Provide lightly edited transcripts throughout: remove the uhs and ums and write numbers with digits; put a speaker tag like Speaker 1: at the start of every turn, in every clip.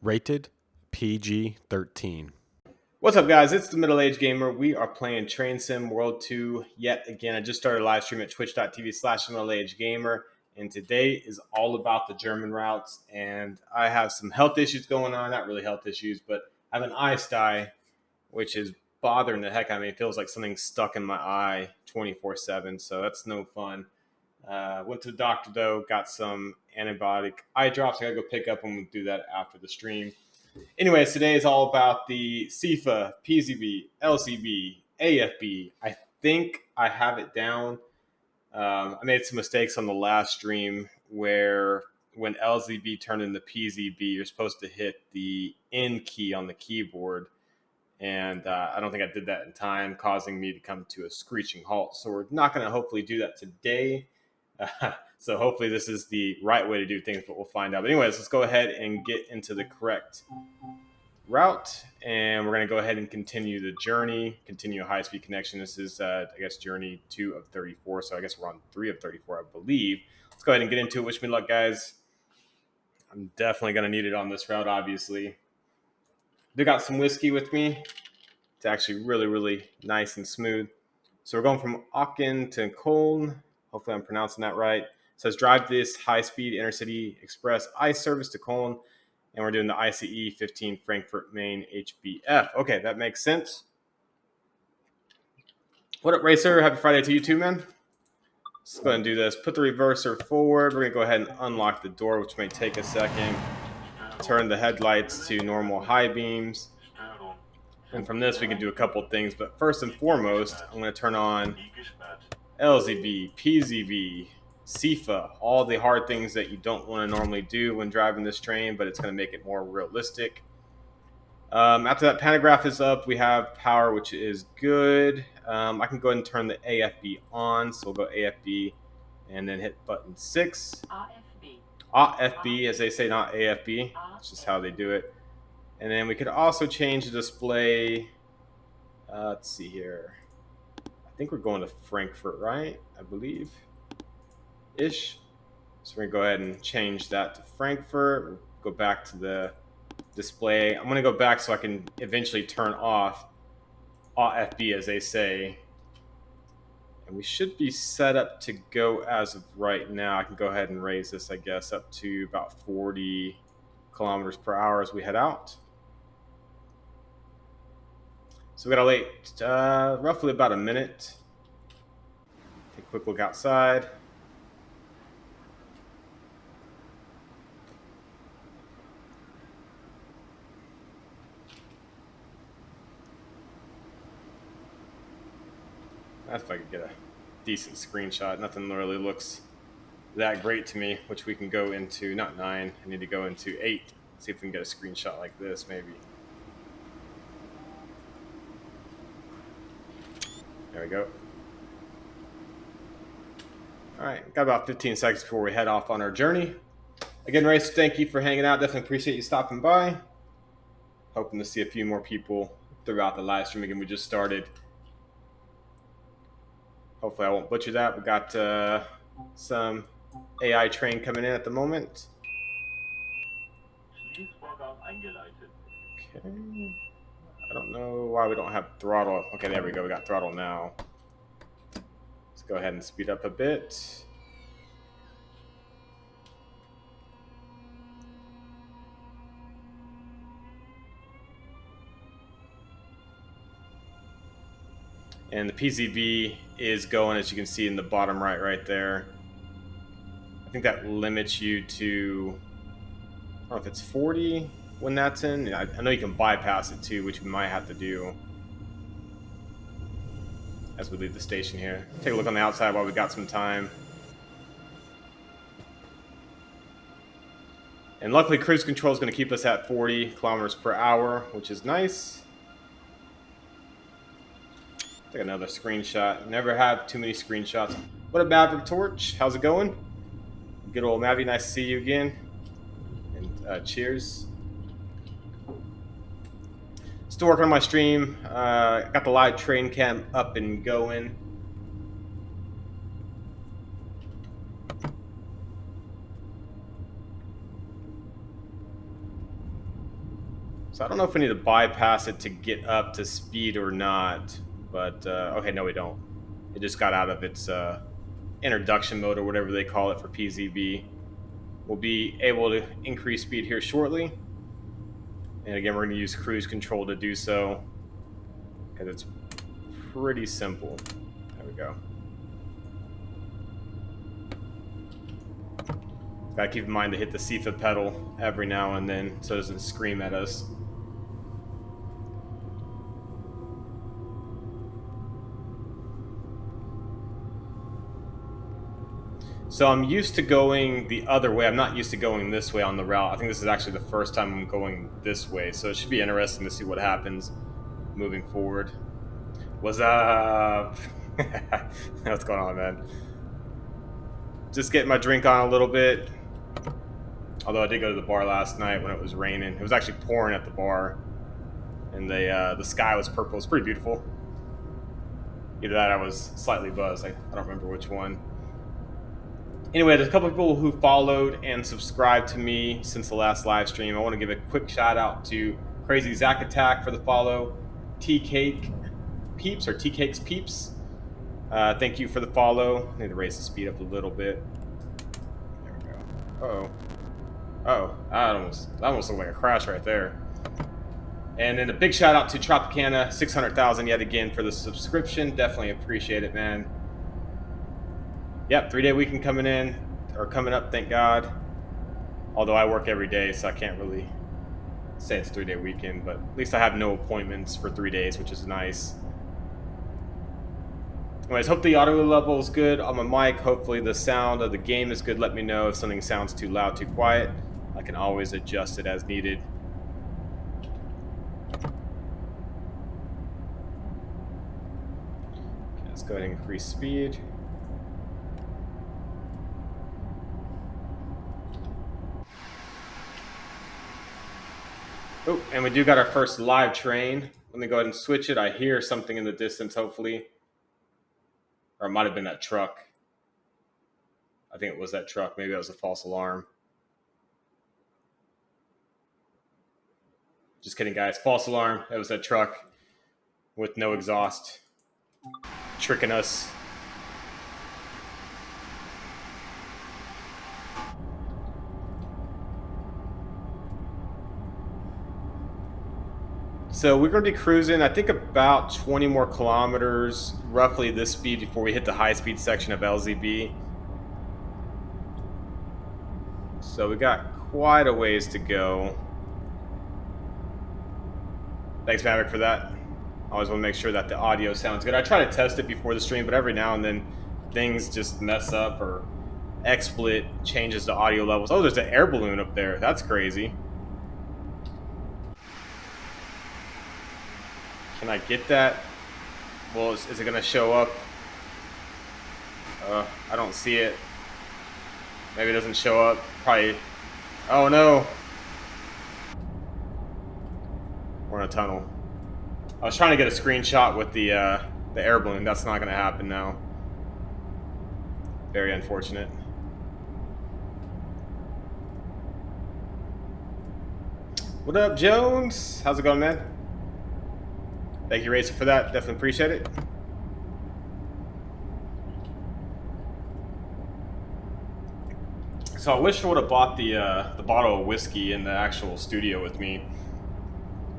Speaker 1: Rated PG-13.
Speaker 2: What's up, guys? It's the Middle-Aged Gamer. We are playing Train Sim World 2 yet again. I just started a live stream at twitch.tv/middleagedgamer, and today is all about the German routes. And I have some health issues going on. Not really health issues, but I have an eye sty, which is bothering the heck out of me. It feels like something's stuck in my eye 24/7, so that's no fun. Went to the doctor, though, got some antibiotic eye drops. I gotta go pick up, and we'll do that after the stream. Anyways, today is all about the CIFA, PZB, LCB, AFB. I think I have it down. I made some mistakes on the last stream where when LZB turned into PZB, you're supposed to hit the N key on the keyboard. And I don't think I did that in time, causing me to come to a screeching halt. So we're not going to hopefully do that today. So hopefully this is the right way to do things, but we'll find out. But anyways, let's go ahead and get into the correct route, and we're going to go ahead and continue the journey, continue a high-speed connection. This is, I guess, journey 2 of 34, so I guess we're on 3 of 34, I believe. Let's go ahead and get into it. Wish me luck, guys. I'm definitely going to need it on this route, obviously. They got some whiskey with me. It's actually really, really nice and smooth. So we're going from Aachen to Koln. Hopefully I'm pronouncing that right. It says drive this high-speed Intercity-Express ice service to Koln. And we're doing the ICE 15 FrankfurtMain Hbf. Okay, that makes sense. What up, Racer? Happy Friday to you too, man. Let's go ahead and do this. Put the reverser forward. We're going to go ahead and unlock the door, which may take a second. Turn the headlights to normal high beams. And from this, we can do a couple things. But first and foremost, I'm going to turn on LZB, PZB, CIFA, all the hard things that you don't want to normally do when driving this train, but it's going to make it more realistic. After that pantograph is up, we have power, which is good. I can go ahead and turn the AFB on, so we'll go AFB and then hit button 6. AFB, as they say, not AFB. That's just how they do it. And then we could also change the display. Let's see here. I think we're going to Frankfurt, right? I believe. Ish. So we're going to go ahead and change that to Frankfurt. Go back to the display. I'm going to go back so I can eventually turn off AFB, as they say. And we should be set up to go as of right now. I can go ahead and raise this, I guess, up to about 40 kilometers per hour as we head out. So we got to wait roughly about a minute. Take a quick look outside. That's if I could get a decent screenshot. Nothing really looks that great to me, which we can go into, not 9, I need to go into 8. See if we can get a screenshot like this, maybe. There we go. All right, got about 15 seconds before we head off on our journey. Again, Race, thank you for hanging out. Definitely appreciate you stopping by. Hoping to see a few more people throughout the live stream. Again, we just started. Hopefully I won't butcher that. We got some AI train coming in at the moment. Okay. I don't know why we don't have throttle. Okay, there we go. We got throttle now. Let's go ahead and speed up a bit. And the PZB is going, as you can see in the bottom right there. I think that limits you to, I don't know if it's 40 when that's in. I know you can bypass it too, which we might have to do as we leave the station here. Take a look on the outside while we got some time. And luckily cruise control is going to keep us at 40 kilometers per hour, which is nice. Take another screenshot. Never have too many screenshots. What up, Maverick Torch? How's it going? Good old Mavi, nice to see you again. And cheers. Still working on my stream. Got the live train cam up and going. So I don't know if we need to bypass it to get up to speed or not. But, okay, no we don't. It just got out of its introduction mode or whatever they call it for PZB. We'll be able to increase speed here shortly. And again, we're going to use cruise control to do so, because it's pretty simple. There we go. Gotta keep in mind to hit the CFA pedal every now and then so it doesn't scream at us. So I'm used to going the other way. I'm not used to going this way on the route. I think this is actually the first time I'm going this way. So it should be interesting to see what happens moving forward. What's up? What's going on, man? Just getting my drink on a little bit. Although I did go to the bar last night when it was raining. It was actually pouring at the bar. And the sky was purple. It was pretty beautiful. Either that or I was slightly buzzed. I don't remember which one. Anyway, there's a couple people who followed and subscribed to me since the last live stream. I want to give a quick shout out to Crazy Zack Attack for the follow, T-Cake Peeps or T-Cakes Peeps. Thank you for the follow. I need to raise the speed up a little bit. There we go. Uh-oh. Oh, that almost looked like a crash right there. And then a big shout out to Tropicana 600,000 yet again for the subscription. Definitely appreciate it, man. Yep, 3-day weekend coming in, or coming up, thank God. Although I work every day, so I can't really say it's 3-day weekend, but at least I have no appointments for 3 days, which is nice. Anyways, hope the audio level is good on my mic. Hopefully the sound of the game is good. Let me know if something sounds too loud, too quiet. I can always adjust it as needed. Okay, let's go ahead and increase speed. Oh, and we do got our first live train. Let me go ahead and switch it. I hear something in the distance, hopefully. Or it might have been that truck. I think it was that truck. Maybe that was a false alarm. Just kidding, guys. False alarm. It was that truck with no exhaust. Tricking us. So we're going to be cruising, I think, about 20 more kilometers, roughly this speed before we hit the high-speed section of LZB. So we got quite a ways to go. Thanks, Maverick, for that. I always want to make sure that the audio sounds good. I try to test it before the stream, but every now and then things just mess up or XSplit changes the audio levels. Oh, there's an air balloon up there. That's crazy. Can I get that? Well, is it going to show up? I don't see it. Maybe it doesn't show up. Probably. Oh, no. We're in a tunnel. I was trying to get a screenshot with the air balloon. That's not going to happen now. Very unfortunate. What up, Jones? How's it going, man? Thank you, Racer, for that. Definitely appreciate it. So I wish I would have bought the bottle of whiskey in the actual studio with me.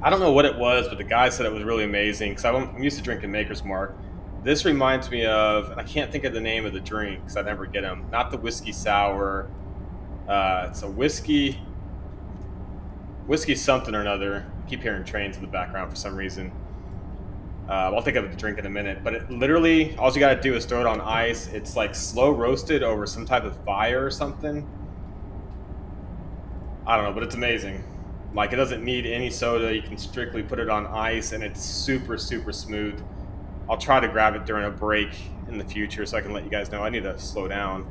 Speaker 2: I don't know what it was, but the guy said it was really amazing, because I'm used to drinking Maker's Mark. This reminds me of, and I can't think of the name of the drink, because I never get them. Not the whiskey sour. It's a whiskey something or another. I keep hearing trains in the background for some reason. I'll think of the drink in a minute, but it literally, all you gotta do is throw it on ice. It's like slow roasted over some type of fire or something. I don't know, but it's amazing. Like, it doesn't need any soda. You can strictly put it on ice, and it's super, super smooth. I'll try to grab it during a break in the future so I can let you guys know. I need to slow down.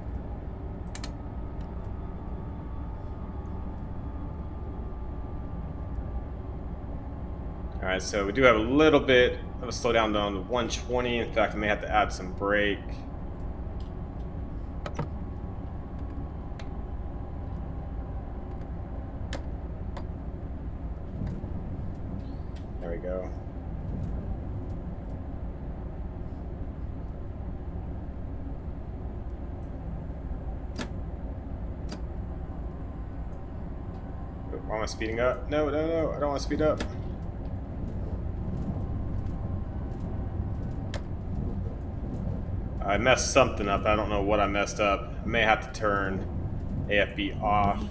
Speaker 2: Alright, so we do have a little bit of a slowdown down to 120. In fact, I may have to add some brake. want to speeding up. No, no, no. I don't want to speed up. I messed something up. I don't know what I messed up. I may have to turn AFB off.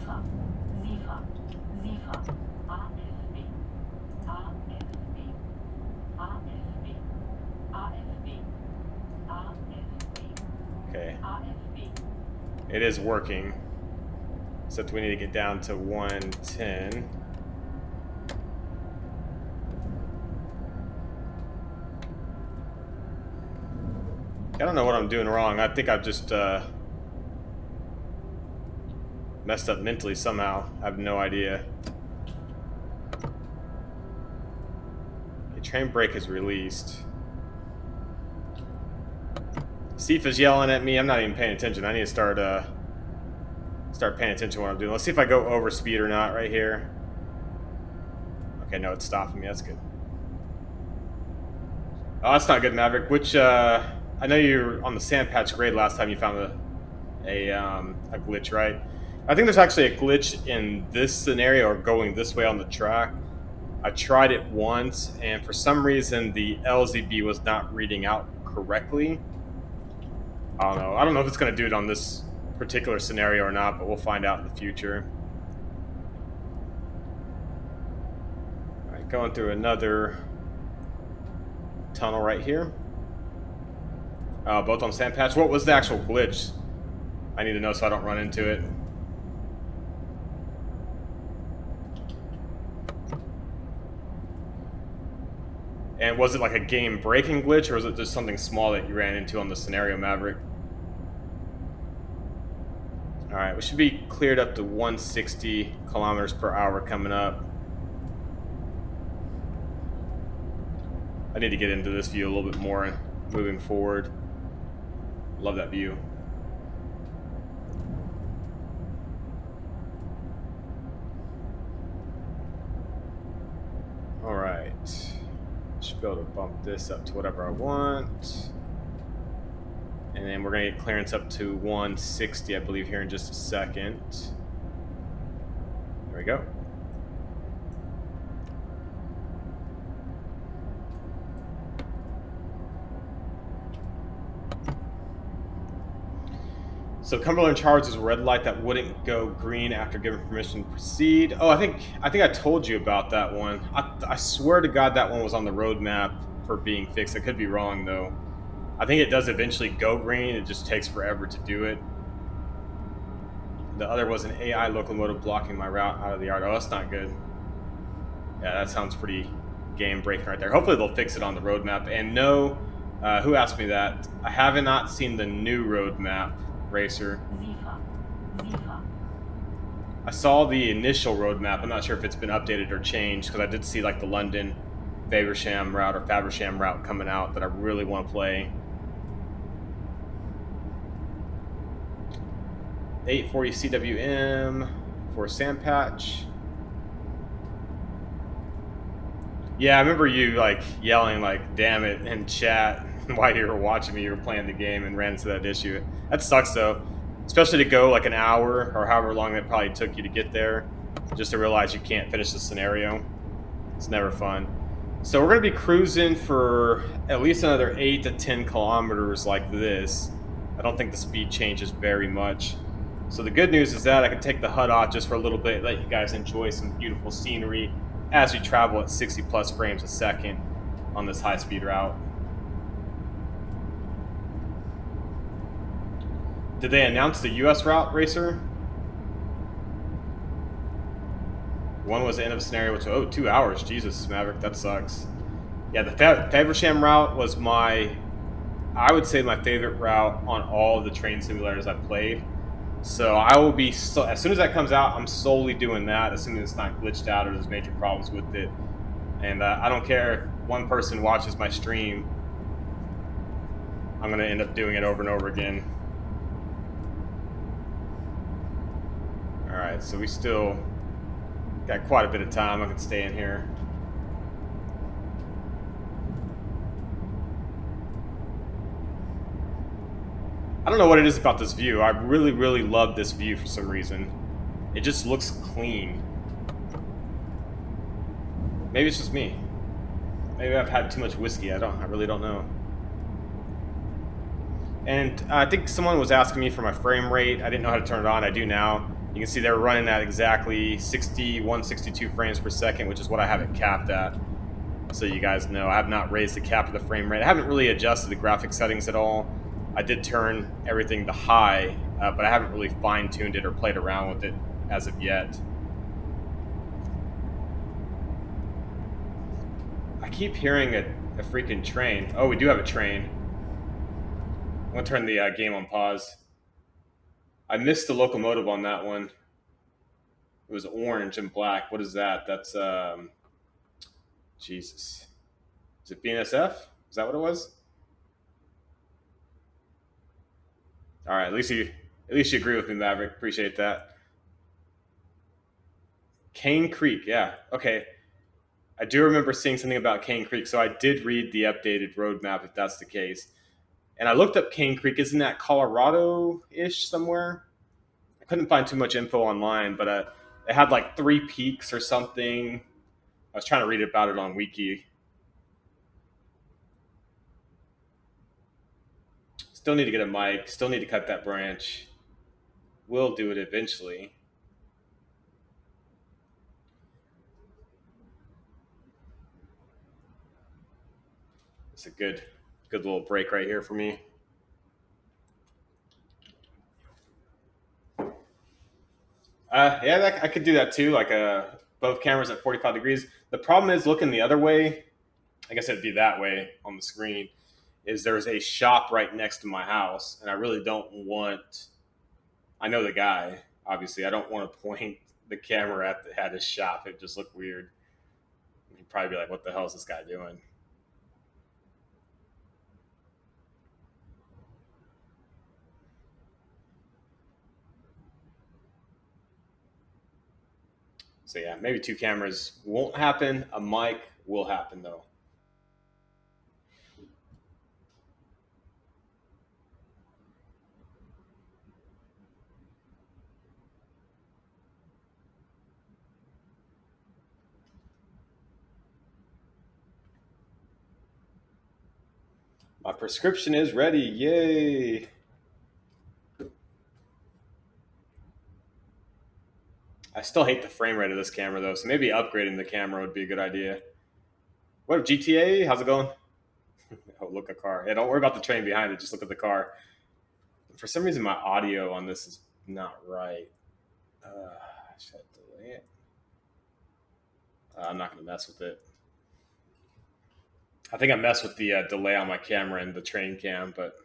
Speaker 2: Okay. It is working. Except we need to get down to 110. I don't know what I'm doing wrong. I think I've just messed up mentally somehow. I have no idea. The train brake is released. Steve is yelling at me. I'm not even paying attention. I need to start paying attention to what I'm doing. Let's see if I go over speed or not right here. Okay, no, it's stopping me. That's good. Oh, that's not good, Maverick. Which I know you were on the sand patch grade last time you found a glitch, right? I think there's actually a glitch in this scenario or going this way on the track. I tried it once, and for some reason the LZB was not reading out correctly. I don't know if it's going to do it on this particular scenario or not, but we'll find out in the future. All right, going through another tunnel right here. Both on sand patch. What was the actual glitch? I need to know so I don't run into it. And was it like a game-breaking glitch, or was it just something small that you ran into on the scenario, Maverick? Alright, we should be cleared up to 160 kilometers per hour coming up. I need to get into this view a little bit more moving forward. Love that view. Alright. Should be able to bump this up to whatever I want. And then we're going to get clearance up to 160, I believe, here in just a second. There we go. So Cumberland charges a red light that wouldn't go green after giving permission to proceed. Oh, I think I told you about that one. I swear to God that one was on the roadmap for being fixed. I could be wrong though. I think it does eventually go green. It just takes forever to do it. The other was an AI locomotive blocking my route out of the yard. Oh, that's not good. Yeah, that sounds pretty game breaking right there. Hopefully they'll fix it on the roadmap. And no, who asked me that? I have not seen the new roadmap. Racer. I saw the initial roadmap. I'm not sure if it's been updated or changed because I did see like the London Faversham route coming out that I really want to play. 840 CWM for sand patch. Yeah, I remember you like yelling like "damn it" in chat while you were watching me. You were playing the game and ran into that issue. That sucks though, especially to go like an hour or however long it probably took you to get there, just to realize you can't finish the scenario. It's never fun. So we're gonna be cruising for at least another 8 to 10 kilometers like this. I don't think the speed changes very much. So the good news is that I can take the HUD off just for a little bit, let you guys enjoy some beautiful scenery as we travel at 60 plus frames a second on this high speed route. Did they announce the US route, Racer? One was the end of the scenario, which, oh, 2 hours. Jesus, Maverick, that sucks. Yeah, the Faversham route was I would say my favorite route on all of the train simulators I've played. So I will be, as soon as that comes out, I'm solely doing that, assuming it's not glitched out or there's major problems with it. And I don't care if one person watches my stream, I'm going to end up doing it over and over again. Alright, so we still got quite a bit of time. I can stay in here. I don't know what it is about this view. I really, really love this view for some reason. It just looks clean. Maybe it's just me. Maybe I've had too much whiskey. I really don't know. And I think someone was asking me for my frame rate. I didn't know how to turn it on. I do now. You can see they're running at exactly 61, 62 frames per second, which is what I have it capped at. So you guys know, I have not raised the cap of the frame rate. I haven't really adjusted the graphic settings at all. I did turn everything to high, but I haven't really fine-tuned it or played around with it as of yet. I keep hearing a freaking train. Oh, we do have a train. I'm going to turn the game on pause. I missed the locomotive on that one. It was orange and black. What is that? That's, Jesus. Is it BNSF? Is that what it was? All right, at least you agree with me, Maverick. Appreciate that. Cane Creek, yeah. Okay. I do remember seeing something about Cane Creek, so I did read the updated roadmap if that's the case. And I looked up Cane Creek. Isn't that Colorado-ish somewhere? I couldn't find too much info online, but it had like 3 peaks or something. I was trying to read about it on Wiki. Still need to get a mic. Still need to cut that branch. We'll do it eventually. It's a good little break right here for me. Yeah, I could do that too. Like both cameras at 45 degrees. The problem is looking the other way. I guess it'd be that way on the screen. Is there's a shop right next to my house, and I really don't want. I know the guy. Obviously, I don't want to point the camera at his shop. It'd just look weird. He'd probably be like, "What the hell is this guy doing?" So yeah, maybe 2 cameras won't happen. A mic will happen though. My prescription is ready. Yay! I still hate the frame rate of this camera though, so maybe upgrading the camera would be a good idea. What up, GTA? How's it going? Oh, look, a car. Yeah, don't worry about the train behind it. Just look at the car. For some reason, my audio on this is not right. Should I delay it? I'm not going to mess with it. I think I messed with the delay on my camera and the train cam, but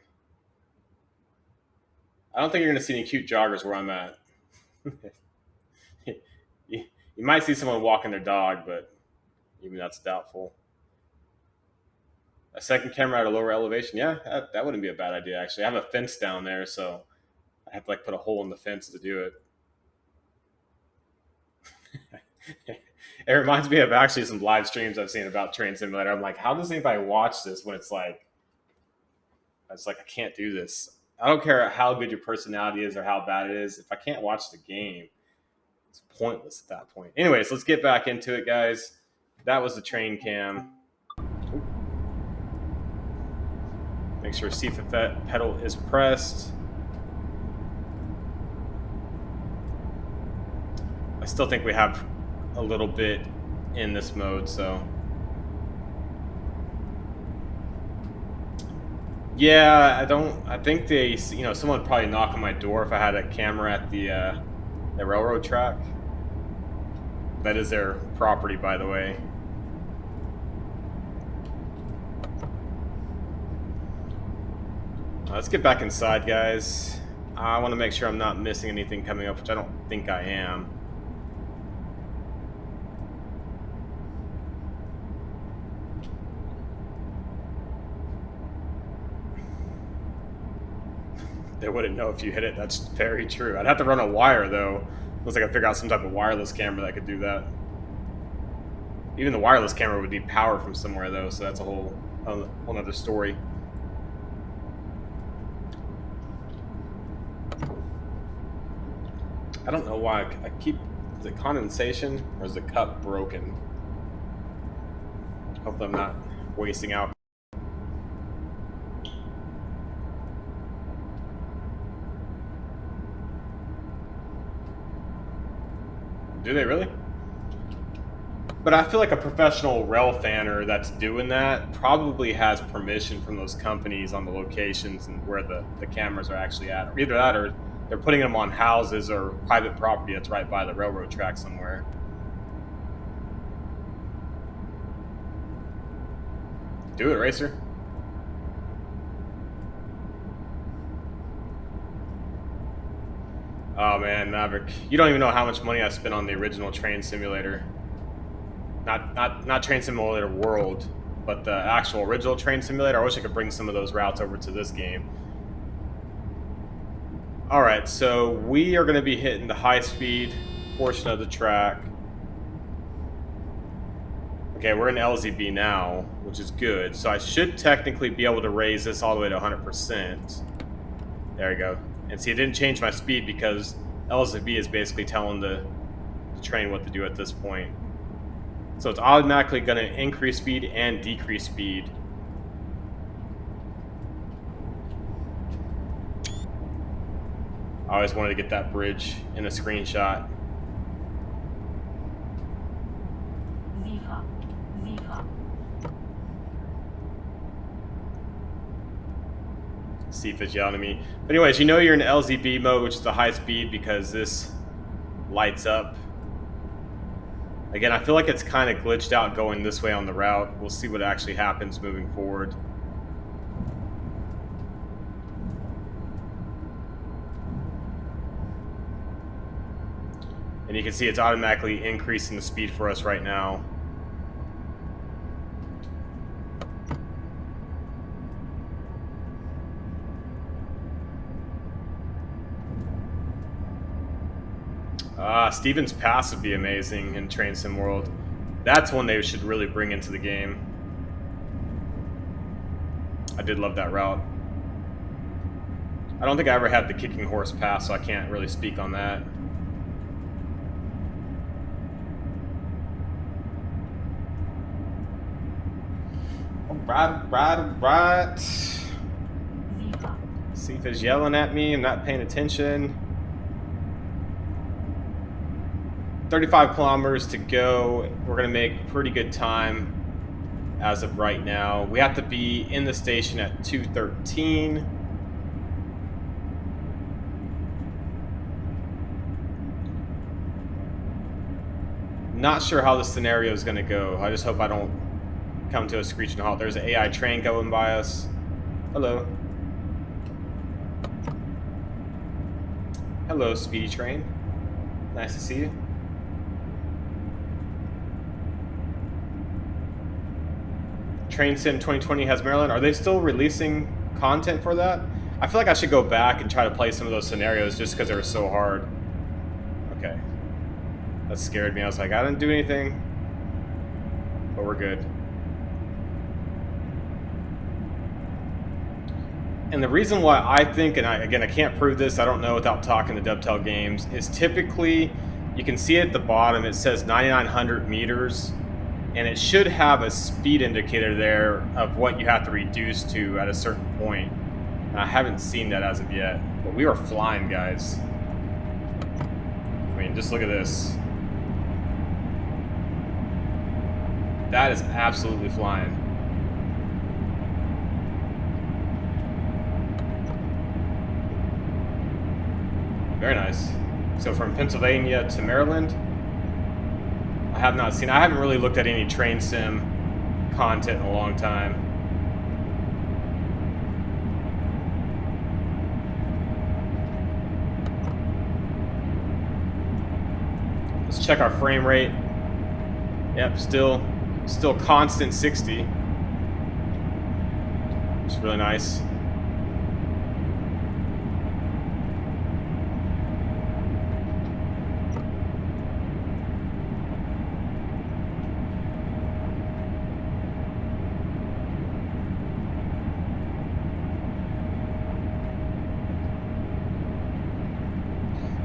Speaker 2: I don't think you're going to see any cute joggers where I'm at. You might see someone walking their dog, but even that's doubtful. A second camera at a lower elevation, yeah, that wouldn't be a bad idea, actually. I have a fence down there, so I have to like put a hole in the fence to do it. It reminds me of actually some live streams I've seen about Train Simulator. I'm like, how does anybody watch this when it's like I can't do this. I don't care how good your personality is or how bad it is. If I can't watch the game, it's pointless at that point. Anyways, let's get back into it, guys. That was the train cam. Make sure seat pedal is pressed. I still think we have a little bit in this mode, so yeah, I think someone would probably knock on my door if I had a camera at the railroad track. That is their property, by the way. Let's get back inside, guys. I want to make sure I'm not missing anything coming up, which I don't think I am. They wouldn't know if you hit it. That's very true. I'd have to run a wire, though. Looks like I figure out some type of wireless camera that could do that. Even the wireless camera would need power from somewhere, though, so that's a whole other story. I don't know why I keep... Is it condensation or is the cup broken? Hopefully I'm not wasting out. Do they really? But I feel like a professional rail fanner that's doing that probably has permission from those companies on the locations and where the cameras are actually at. Or either that or they're putting them on houses or private property that's right by the railroad track somewhere. Do it, Racer. Oh man, Maverick. You don't even know how much money I spent on the original train simulator. Not Train Simulator World, but the actual original train simulator. I wish I could bring some of those routes over to this game. Alright, so we are going to be hitting the high-speed portion of the track. Okay, we're in LZB now, which is good. So I should technically be able to raise this all the way to 100%. There we go. And see, it didn't change my speed because LZB is basically telling the train what to do at this point. So it's automatically going to increase speed and decrease speed. I always wanted to get that bridge in a screenshot. See if it's yelling at me. But anyways, you know you're in LZB mode, which is the high speed, because this lights up. Again, I feel like it's kind of glitched out going this way on the route. We'll see what actually happens moving forward. And you can see it's automatically increasing the speed for us right now. Stevens Pass would be amazing in Train Sim World. That's one they should really bring into the game. I did love that route. I don't think I ever had the Kicking Horse Pass, so I can't really speak on that. Alright. See if it's yelling at me. I'm not paying attention. 35 kilometers to go. We're going to make pretty good time as of right now. We have to be in the station at 2:13. Not sure how this scenario is going to go. I just hope I don't come to a screeching halt. There's an AI train going by us. Hello. Hello, speedy train. Nice to see you. Train Sim 2020 has Maryland. Are they still releasing content for that? I feel like I should go back and try to play some of those scenarios just because they were so hard. Okay. That scared me. I was like, I didn't do anything. But we're good. And the reason why I think, and again, I can't prove this, I don't know without talking to Dovetail Games, is typically, you can see at the bottom, it says 9,900 meters. And it should have a speed indicator there of what you have to reduce to at a certain point. And I haven't seen that as of yet. But we are flying, guys. I mean, just look at this. That is absolutely flying. Very nice. So from Pennsylvania to Maryland. I have not seen. I haven't really looked at any train sim content in a long time. Let's check our frame rate. Yep, still constant 60. It's really nice.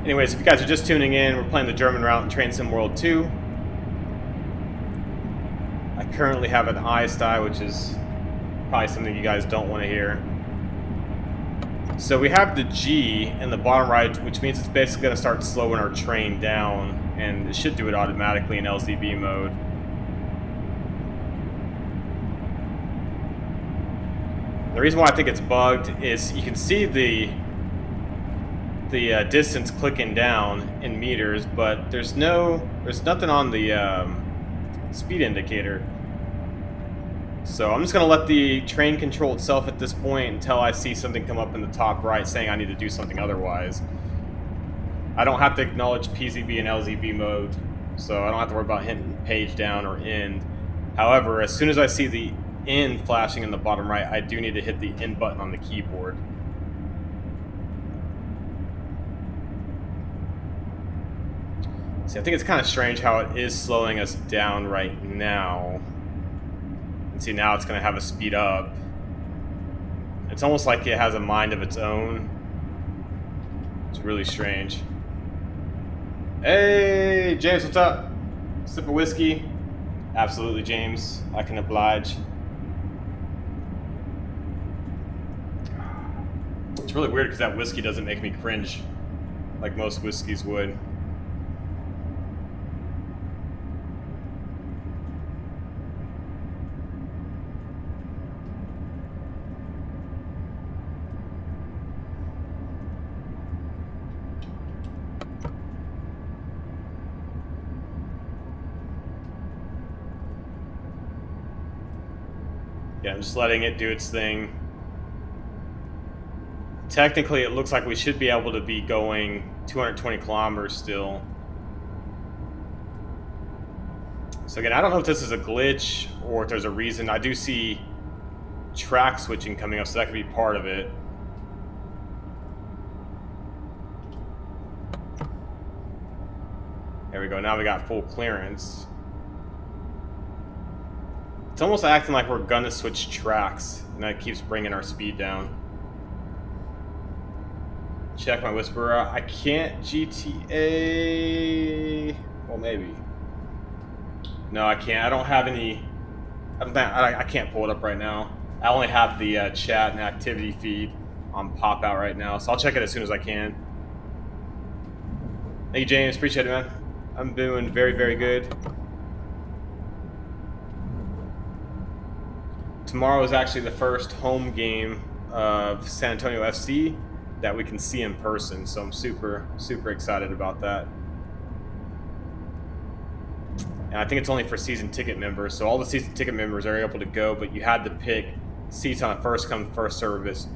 Speaker 2: Anyways, if you guys are just tuning in, we're playing the German route in Train Sim World 2. I currently have an ISTI, which is probably something you guys don't want to hear. So we have the G in the bottom right, which means it's basically going to start slowing our train down, and it should do it automatically in LZB mode. The reason why I think it's bugged is you can see the distance clicking down in meters, but there's nothing on the speed indicator. So I'm just going to let the train control itself at this point until I see something come up in the top right saying I need to do something otherwise. I don't have to acknowledge PZB and LZB mode, so I don't have to worry about hitting page down or end. However, as soon as I see the end flashing in the bottom right, I do need to hit the end button on the keyboard. See, I think it's kind of strange how it is slowing us down right now. And see, now it's going to have a speed up. It's almost like it has a mind of its own. It's really strange. Hey, James, what's up? Sip of whiskey? Absolutely, James. I can oblige. It's really weird because that whiskey doesn't make me cringe like most whiskeys would. Yeah, I'm just letting it do its thing. Technically, it looks like we should be able to be going 220 kilometers still. So again, I don't know if this is a glitch or if there's a reason. I do see track switching coming up, so that could be part of it. There we go, now we got full clearance. It's almost acting like we're gonna switch tracks, and that keeps bringing our speed down. Check my whisperer. I can't GTA. Well, maybe. No, I can't. I don't have any. I can't pull it up right now. I only have the chat and activity feed on pop out right now, so I'll check it as soon as I can. Thank you, James. Appreciate it, man. I'm doing very, very good. Tomorrow is actually the first home game of San Antonio FC that we can see in person, so I'm super, super excited about that. And I think it's only for season ticket members, so all the season ticket members are able to go, but you had to pick seats on a first come, first service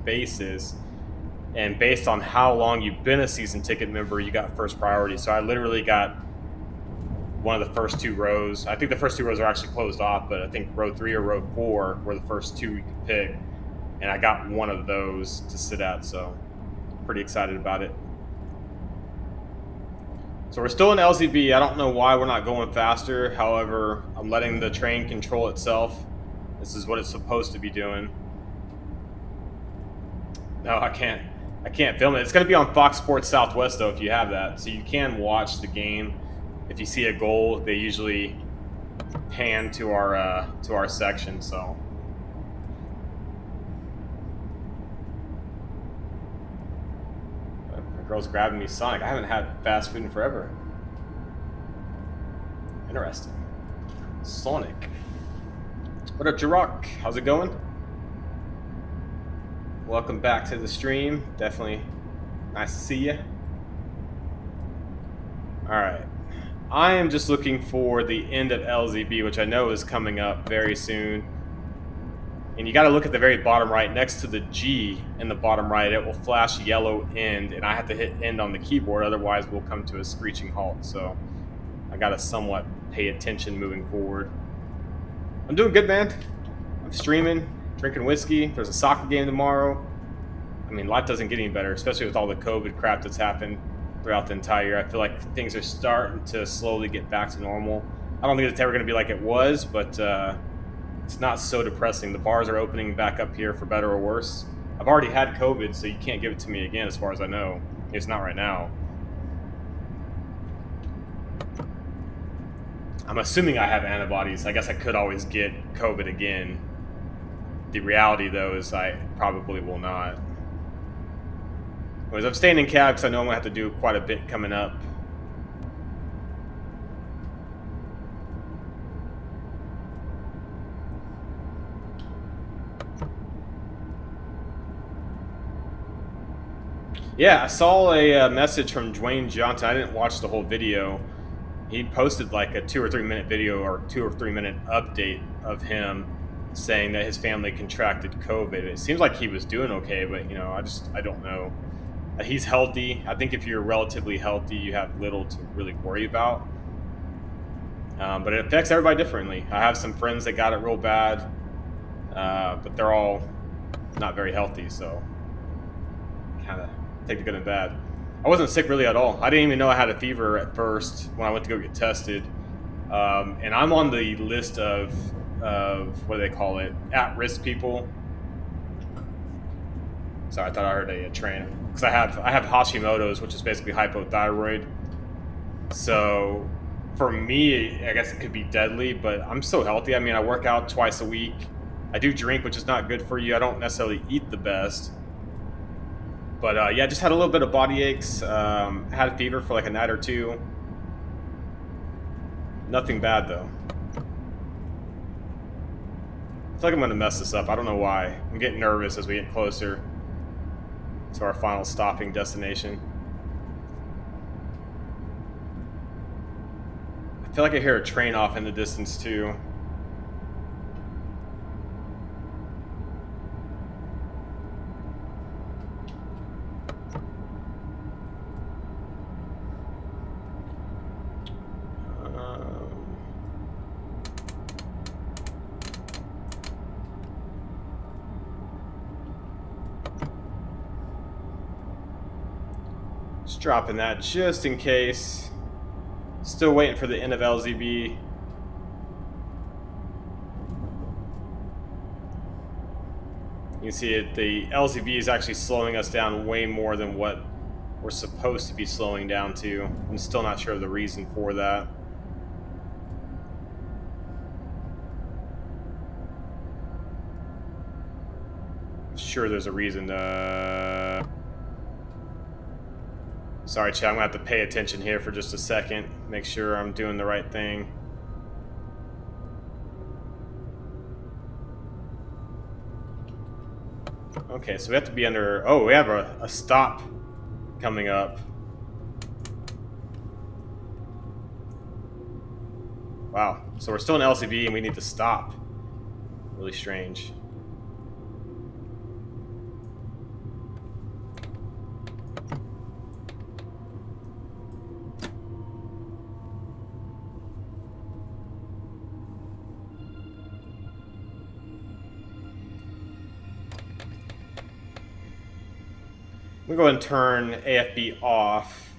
Speaker 2: basis. And based on how long you've been a season ticket member, you got first priority. So I literally got one of the first two rows. I think the first two rows are actually closed off, but I think row 3 or row 4 were the first two we could pick. And I got one of those to sit at, so pretty excited about it. So we're still in LZB. I don't know why we're not going faster. However, I'm letting the train control itself. This is what it's supposed to be doing. No, I can't film it. It's going to be on Fox Sports Southwest, though, if you have that. So you can watch the game. If you see a goal, they usually pan to our section, so... Girl's grabbing me Sonic. I haven't had fast food in forever. Interesting. Sonic. What up, Jirok? How's it going? Welcome back to the stream. Definitely nice to see you. Alright. I am just looking for the end of LZB, which I know is coming up very soon. And you got to look at the very bottom right, next to the G in the bottom right, it will flash yellow end, and I have to hit end on the keyboard, otherwise we'll come to a screeching halt. So I got to somewhat pay attention moving forward. I'm doing good, man. I'm streaming, drinking whiskey. There's a soccer game tomorrow. I mean, life doesn't get any better, especially with all the COVID crap that's happened throughout the entire year. I feel like things are starting to slowly get back to normal. I don't think it's ever going to be like it was, but it's not so depressing. The bars are opening back up here for better or worse. I've already had COVID, so you can't give it to me again as far as I know. It's not right now. I'm assuming I have antibodies. I guess I could always get COVID again. The reality, though, is I probably will not. Anyways, I'm staying in cab because I know I'm going to have to do quite a bit coming up. Yeah, I saw a message from Dwayne Johnson. I didn't watch the whole video. He posted like a 2 or 3 minute video or 2 or 3 minute update of him saying that his family contracted COVID. It seems like he was doing okay, but you know, I don't know. He's healthy. I think if you're relatively healthy, you have little to really worry about. But it affects everybody differently. I have some friends that got it real bad, but they're all not very healthy, so kind of take the good and bad. I wasn't sick really at all. I didn't even know I had a fever at first when I went to go get tested. And I'm on the list of what do they call it? At-risk people. Sorry, I thought I heard a train. Because I have Hashimoto's, which is basically hypothyroid. So for me, I guess it could be deadly, but I'm so healthy. I mean, I work out twice a week. I do drink, which is not good for you. I don't necessarily eat the best. But yeah, just had a little bit of body aches. Had a fever for like a night or two. Nothing bad though. I feel like I'm gonna mess this up. I don't know why. I'm getting nervous as we get closer to our final stopping destination. I feel like I hear a train off in the distance too. Just dropping that just in case. Still waiting for the end of LZB. You can see it, the LZB is actually slowing us down way more than what we're supposed to be slowing down to. I'm still not sure of the reason for that. I'm sure there's a reason to... Sorry, chat, I'm gonna have to pay attention here for just a second. Make sure I'm doing the right thing. Okay, so we have to be under... Oh, we have a stop coming up. Wow, so we're still in LCB and we need to stop. Really strange. I'm gonna go ahead and turn AFB off.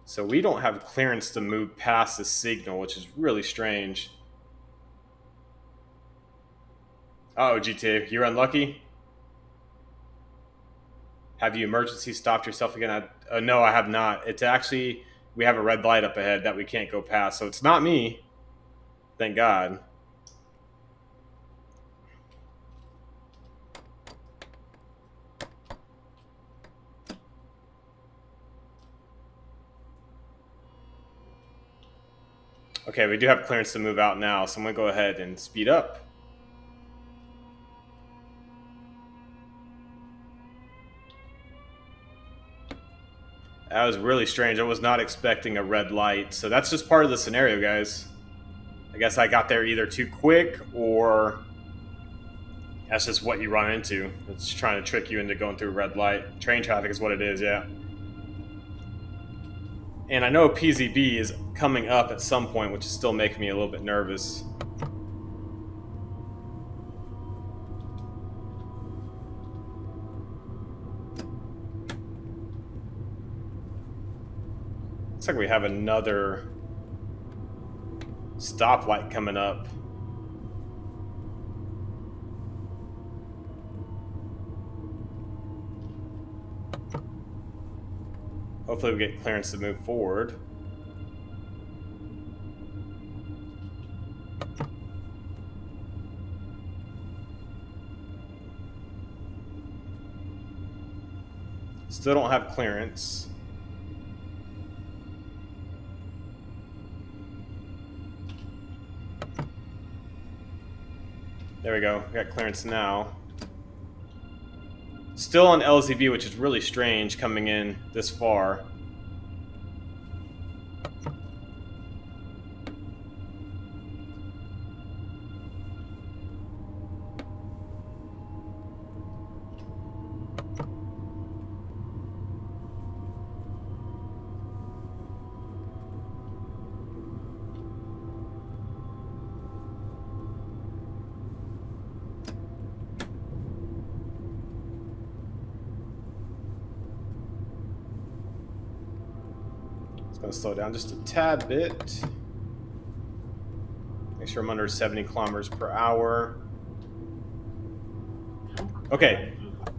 Speaker 2: So we don't have clearance to move past the signal, which is really strange. Uh-oh, GT, you're unlucky? Have you emergency stopped yourself again? No, I have not. It's actually... We have a red light up ahead that we can't go past, so it's not me. Thank God. Okay, we do have clearance to move out now, so I'm going to go ahead and speed up. That was really strange. I was not expecting a red light. So that's just part of the scenario, guys. I guess I got there either too quick or that's just what you run into. It's trying to trick you into going through red light. Train traffic is what it is, yeah. And I know PZB is coming up at some point, which is still making me a little bit nervous. Looks like we have another stoplight coming up. Hopefully we get clearance to move forward. Still don't have clearance. There we go. We got clearance now. Still on LZV, which is really strange coming in this far. It's going to slow down just a tad bit. Make sure I'm under 70 kilometers per hour. Okay,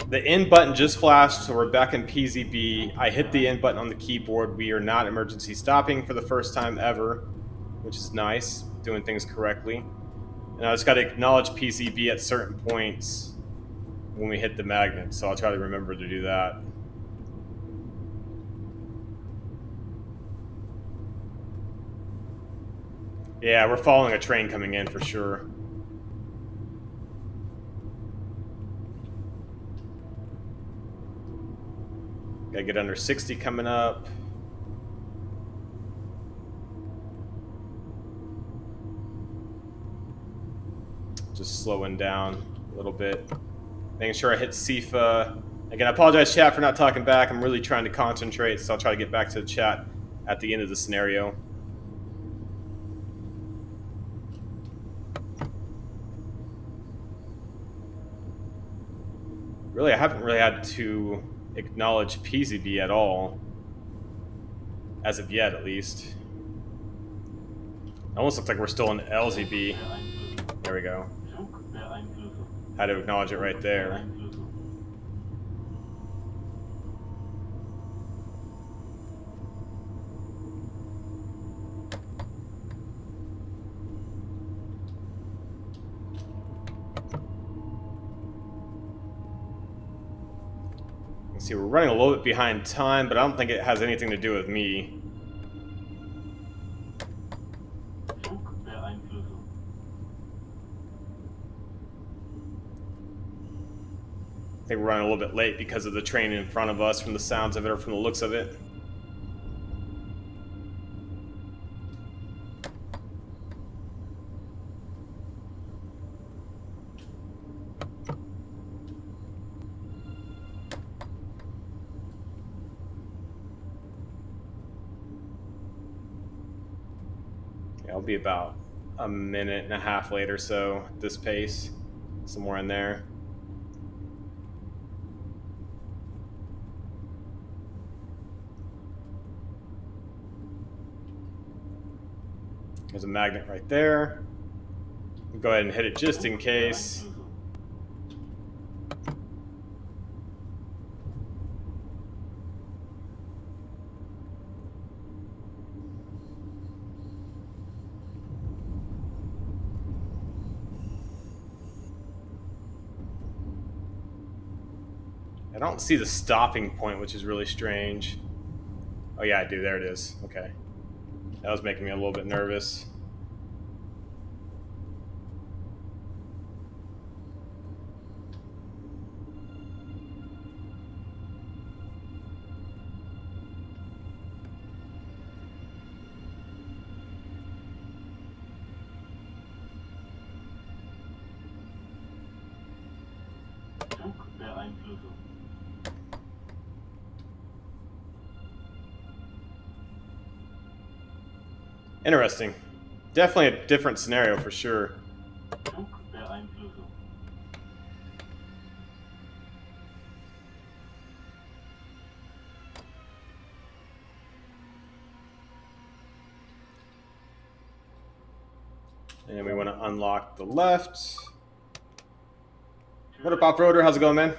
Speaker 2: the N button just flashed, so we're back in PZB. I hit the N button on the keyboard. We are not emergency stopping for the first time ever, which is nice, doing things correctly. And I just got to acknowledge PZB at certain points when we hit the magnet, so I'll try to remember to do that. Yeah, we're following a train coming in for sure. Gotta get under 60 coming up. Just slowing down a little bit. Making sure I hit SIFA. Again, I apologize, chat, for not talking back. I'm really trying to concentrate, so I'll try to get back to the chat at the end of the scenario. Really, I haven't really had to acknowledge PZB at all. As of yet, at least. It almost looks like we're still in LZB. There we go. Had to acknowledge it right there. See, we're running a little bit behind time, but I don't think it has anything to do with me. I think we're running a little bit late because of the train in front of us, from the sounds of it or from the looks of it. I'll be about a minute and a half late or so at this pace, somewhere in there. There's a magnet right there. We'll go ahead and hit it just in case. I don't see the stopping point, which is really strange. Oh yeah, I do. There it is. Okay. That was making me a little bit nervous. Interesting. Definitely a different scenario for sure. And we want to unlock the left. What up, off-roader? How's it going, man?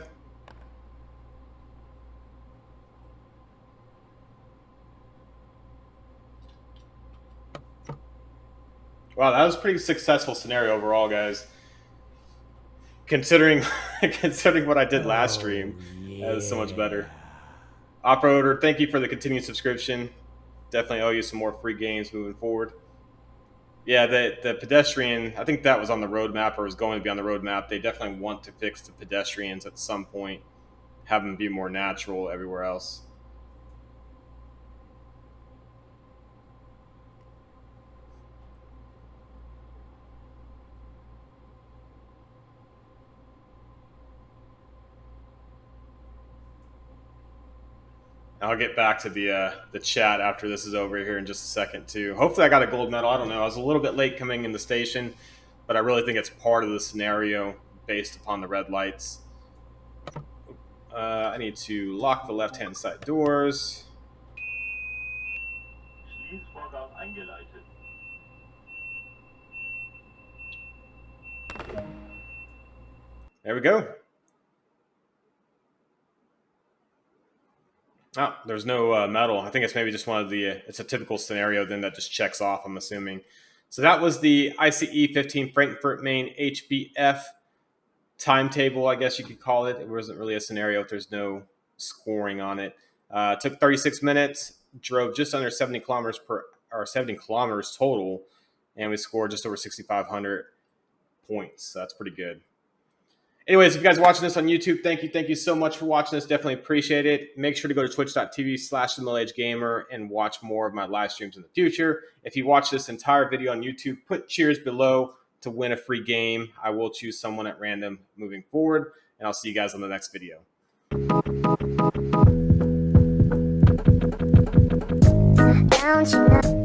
Speaker 2: Wow, that was a pretty successful scenario overall, guys. Considering considering what I did last stream, that was so much better. Off-roader, thank you for the continued subscription. Definitely owe you some more free games moving forward. Yeah, the pedestrian, I think that was on the roadmap or is going to be on the roadmap. They definitely want to fix the pedestrians at some point, have them be more natural everywhere else. I'll get back to the chat after this is over here in just a second too. Hopefully I got a gold medal. I don't know. I was a little bit late coming in the station, but I really think it's part of the scenario based upon the red lights. I need to lock the left-hand side doors. There we go. Oh, there's no medal. I think it's maybe just one of the, it's a typical scenario then that just checks off, I'm assuming. So that was the ICE 15 FrankfurtMain Hbf timetable, I guess you could call it. It wasn't really a scenario if there's no scoring on it. Took 36 minutes, drove just under 70 kilometers total, and we scored just over 6,500 points. So that's pretty good. Anyways, if you guys are watching this on YouTube, thank you so much for watching this. Definitely appreciate it. Make sure to go to twitch.tv/MiddleAgedGamer and watch more of my live streams in the future. If you watch this entire video on YouTube, put cheers below to win a free game. I will choose someone at random moving forward, and I'll see you guys on the next video. Don't you know?